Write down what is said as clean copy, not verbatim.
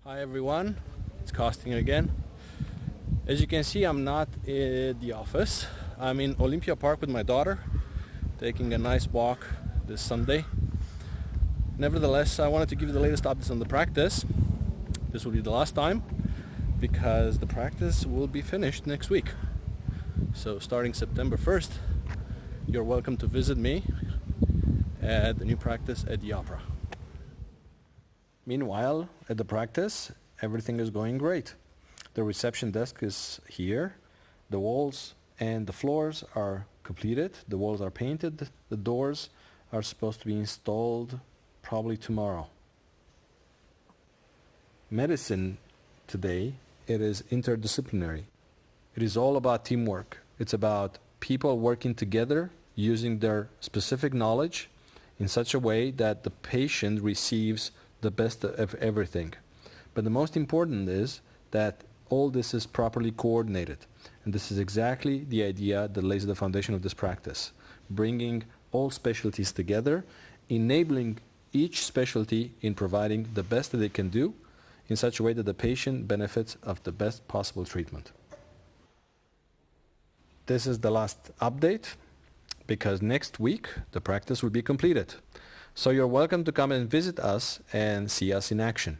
Hi everyone, it's Costin again. As you can see, I'm not at the office. I'm in Olympia Park with my daughter, taking a nice walk this Sunday. Nevertheless, I wanted to give you the latest updates on the practice. This will be the last time because the practice will be finished next week. So starting September 1st, you're welcome to visit me at the new practice at the Opera. Meanwhile, at the practice, everything is going great. The reception desk is here. The walls and the floors are completed. The walls are painted. The doors are supposed to be installed probably tomorrow. Medicine today, it is interdisciplinary. It is all about teamwork. It's about people working together, using their specific knowledge in such a way that the patient receives the best of everything. But the most important is that all this is properly coordinated. And this is exactly the idea that lays at the foundation of this practice. Bringing all specialties together, enabling each specialty in providing the best that they can do in such a way that the patient benefits of the best possible treatment. This is the last update because next week the practice will be completed. So you're welcome to come and visit us and see us in action.